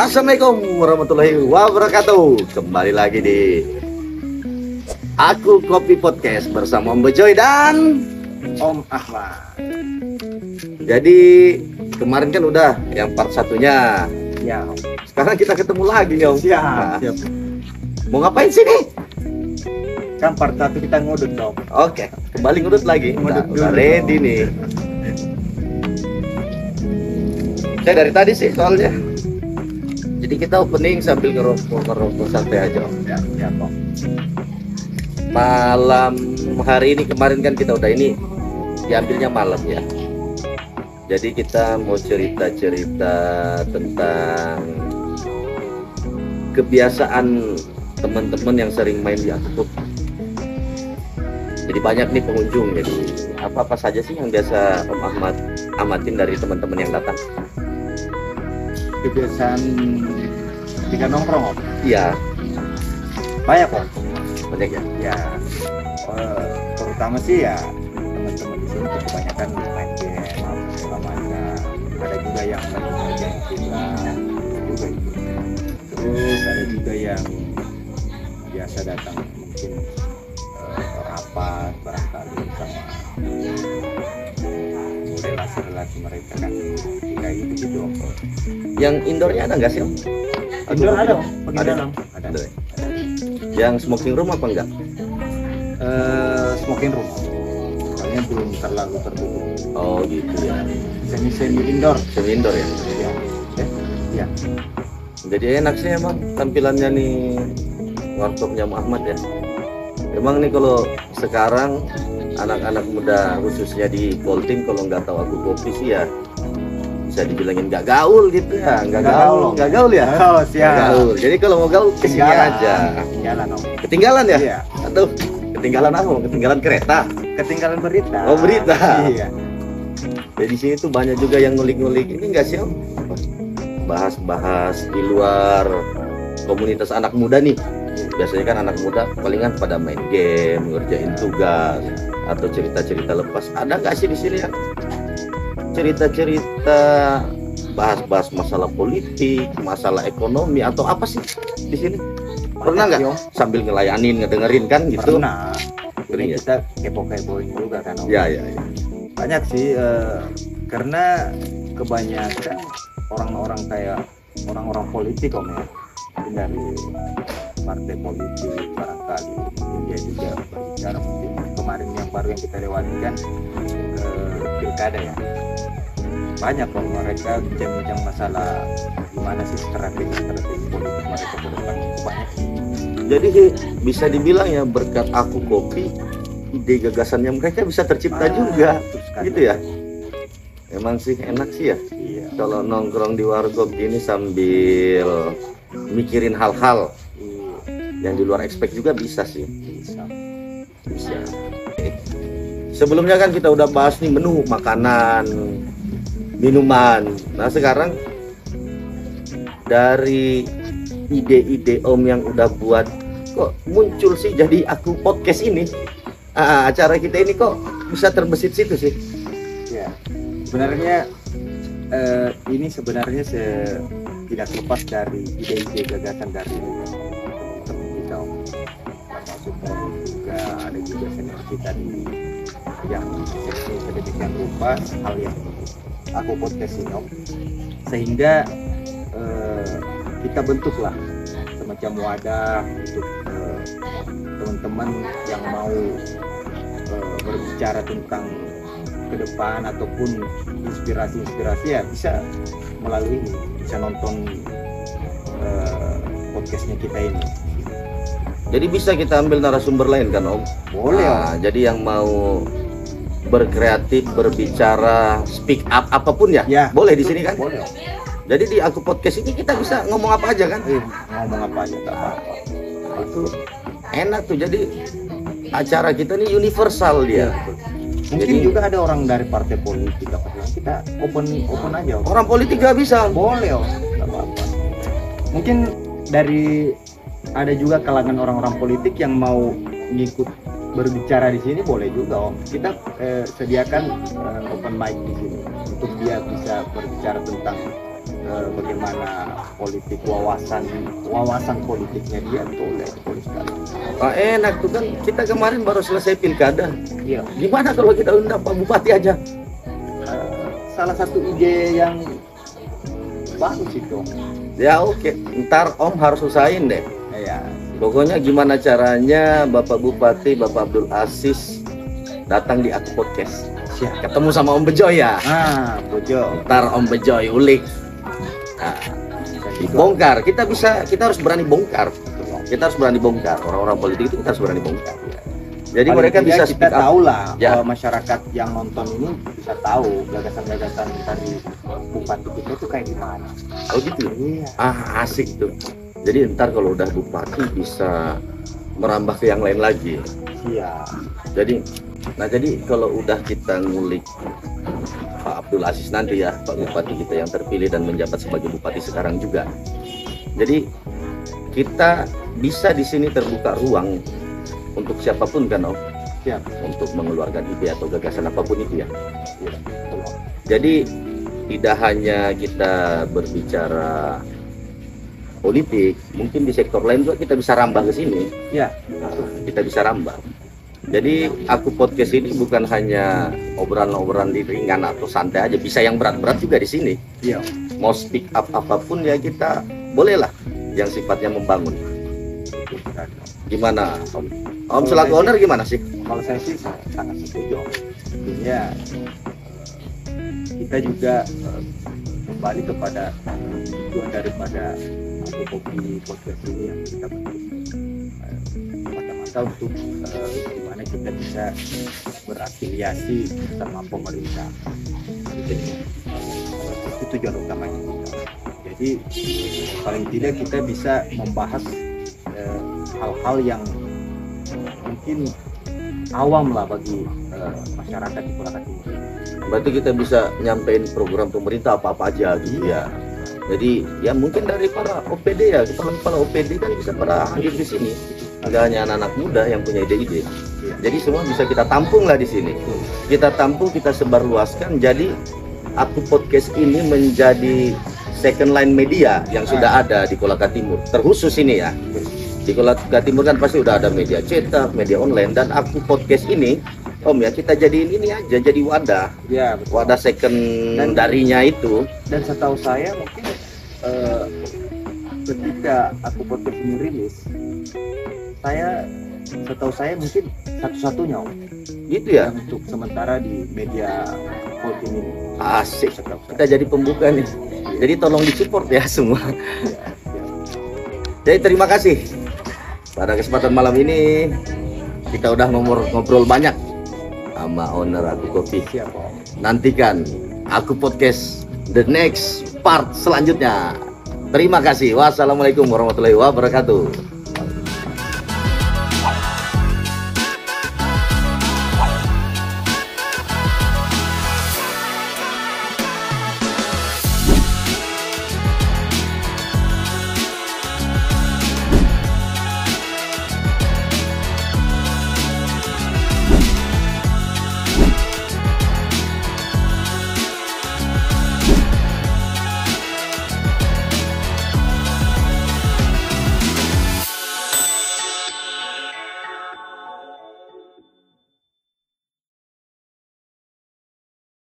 Assalamualaikum warahmatullahi wabarakatuh. Kembali lagi di Aku Kopi Podcast bersama Om Bejoy dan Om Ahmad. Jadi kemarin kan udah yang part satunya. Ya, Om. Sekarang kita ketemu lagi nih Om. Siap. Mau ngapain sih nih? Kan part 1 kita ngudut dong. Oke, kembali ngudut lagi. Ngudut Udah dulu. ready nih. Saya dari tadi sih soalnya. Jadi kita opening sambil ngerokok santai aja Om. Ya, siap Om. Malam hari ini kemarin kan kita udah ini diambilnya malam ya. Jadi kita mau cerita-cerita tentang kebiasaan teman-teman yang sering main di Aku. Jadi banyak nih pengunjung. Jadi apa-apa saja sih yang biasa Om Ahmad amatin dari teman-teman yang datang? Kebiasaan ketika nongkrong Om. Iya, Banyak Om. banyak ya. Ya, terutama sih ya teman-teman di sini kebanyakan main game segala macam. Ada juga yang lagi ngerjain tugas juga itu. Terus ada juga yang biasa datang mungkin rapat barangkali sama relasi-relasi mereka kan kayak gitu Om. Yang indoornya ada nggak sih Om? Indoor ada Om, pergi Ada. dalam ada. Ada. Yang smoking room apa enggak? Smoking room soalnya belum terlalu tertutup. Oh gitu ya. Semi indoor. Semi indoor ya. Ya. Jadi enak sih emang tampilannya nih warkopnya Muhammad ya. Emang nih kalau sekarang anak-anak muda khususnya di Polting kalau nggak tahu Aku Kopi sih ya bisa dibilangin nggak gaul gitu ya, nggak gaul ya. Oh, Nggak siap. gaul. Jadi kalau mau gaul kesini aja. Ketinggalan Om. Ketinggalan ya? Iya. Aduh, ketinggalan apa? Ketinggalan kereta. Ketinggalan berita. Oh, berita. Iya. Jadi di sini tuh banyak juga yang ngulik-ngulik ini nggak sih Om? Bahas-bahas di luar komunitas anak muda nih. Biasanya kan anak muda palingan pada main game, ngerjain tugas atau cerita-cerita lepas. Ada nggak sih di sini ya? Cerita-cerita bahas-bahas masalah politik, masalah ekonomi atau apa sih di sini? Pernah nggak Om. sambil ngelayanin, ngedengerin kan gitu? Pernah. Sering Ini ya? kita kepo-kepoin juga kan Om. Ya. Banyak sih karena kebanyakan orang-orang kayak orang-orang politik Om ya. Mungkin dari partai politik barangkali mungkin dia juga berbicara mungkin kemarin yang baru yang kita lewati kan pilkada ya. Banyak kok mereka bincang-bincang masalah gimana sih strategi politik mereka ke depan itu banyak. Jadi bisa dibilang ya berkat Aku Kopi ide gagasannya mereka bisa tercipta juga betul sekali. gitu ya. Emang sih enak sih ya Iya. kalau nongkrong di warkop gini sambil mikirin hal-hal Iya. yang di luar expect juga bisa sih. Bisa. Sebelumnya kan kita udah bahas nih menu makanan, minuman. Nah sekarang dari ide-ide Om yang udah buat kok muncul sih jadi Aku Podcast ini. Acara kita ini kok bisa terbesit situ sih. Ya. Sebenarnya ini sebenarnya tidak lepas dari ide-ide gagasan dari teman-teman kita Om. Termasuk Om juga ada juga senior kita di yang seksi sedemikian rupa hal yang Aku Podcast ini Om. Sehingga kita bentuklah semacam wadah untuk teman-teman yang mau berbicara tentang ke depan ataupun inspirasi ya bisa melalui ini, bisa nonton podcastnya kita ini. Jadi bisa kita ambil narasumber lain kan Om? Boleh Om. Jadi yang mau berkreatif, berbicara, speak up apapun ya, Ya, boleh di sini kan? Boleh Om. Jadi di Aku Podcast ini kita bisa ngomong apa aja kan? Ngomong apa aja tak apa. Itu enak tuh. Jadi acara kita ini universal dia. Mungkin Jadi- juga ada orang dari partai politik apa segala. Kita open aja Om. Orang politik gak bisa. Boleh Om, tak apa-apa. Mungkin dari ada juga kalangan orang-orang politik yang mau ngikut berbicara di sini boleh juga Om. Kita sediakan open mic di sini untuk dia bisa berbicara tentang bagaimana politik wawasan politiknya dia tuh boleh sekali. Enak tuh kan, kita kemarin baru selesai pilkada. Iya. Gimana kalau kita undang Pak Bupati aja? Salah satu ide yang bagus itu. Ya oke, ntar Om harus usahain deh. Ya. Pokoknya gimana caranya Bapak Bupati, Bapak Abdul Aziz datang di Aku Podcast. Siap. Ketemu sama Om Bejoy ya. Bojo. Ntar Om Bejoy ulik. Nah, dibongkar. Kita harus berani bongkar. Kita harus berani bongkar. Orang-orang politik itu kita harus berani bongkar. Jadi Paling mereka bisa kita speak up. tahu lah, Ya. masyarakat yang nonton ini bisa tahu gagasan-gagasan dari bupati kita itu kayak gimana. Oh gitu. Iya. Asik tuh. Jadi ntar kalau udah bupati bisa merambah ke yang lain lagi. Iya. Jadi kalau udah kita ngulik Pak Abdul Aziz nanti ya, Pak Bupati kita yang terpilih dan menjabat sebagai bupati sekarang juga. Jadi kita bisa di sini terbuka ruang untuk siapapun kan Om, Siap. untuk mengeluarkan ide atau gagasan apapun itu ya. Iya. Jadi tidak hanya kita berbicara politik, mungkin di sektor lain juga kita bisa rambah ke sini. Iya. Nah, kita bisa rambah. Jadi Aku Podcast ini bukan hanya obrolan-obrolan ringan atau santai aja, bisa yang berat-berat juga di sini. Iya. Mau speak up apapun ya kita bolehlah yang sifatnya membangun. Gimana Om? Om selaku owner gimana sih? Kalau saya sih sangat setuju. Tentunya kita juga kembali kepada tujuan daripada Aku Kopi Podcast ini yang kita bentuk semata-mata untuk bagaimana kita bisa berafiliasi sama pemerintah. Jadi itu tujuan utamanya kita. Jadi paling tidak kita bisa membahas hal-hal yang mungkin awam lah bagi masyarakat di Kolaka Timur. Berarti kita bisa nyampein program pemerintah apa-apa aja gitu ya. Jadi ya mungkin dari para OPD ya, kepala OPD kan bisa pada hadir di sini. Nggak hanya anak-anak muda yang punya ide-ide. Jadi semua bisa kita tampung lah di sini. Kita tampung, kita sebarluaskan. Jadi Aku Podcast ini menjadi second line media yang sudah ada di Kolaka Timur. Terkhusus ini ya. Di Kolaka Timur kan pasti udah ada media cetak, media online, dan Aku Podcast ini, Om ya, kita jadiin ini aja, jadi wadah. Ya, betul. Wadah secondarinya itu. Dan setahu saya mungkin ketika Aku Podcast ini rilis, setahu saya mungkin satu-satunya Om, Gitu ya. yang untuk sementara di media Polting ini. Asik. Setahu saya. Kita jadi pembuka nih. Jadi tolong disupport ya semua. Ya. Jadi terima kasih. Pada kesempatan malam ini kita udah ngobrol banyak sama owner Aku Kopi. Siap Om. Nantikan Aku Podcast the next part selanjutnya. Terima kasih. Wassalamualaikum warahmatullahi wabarakatuh.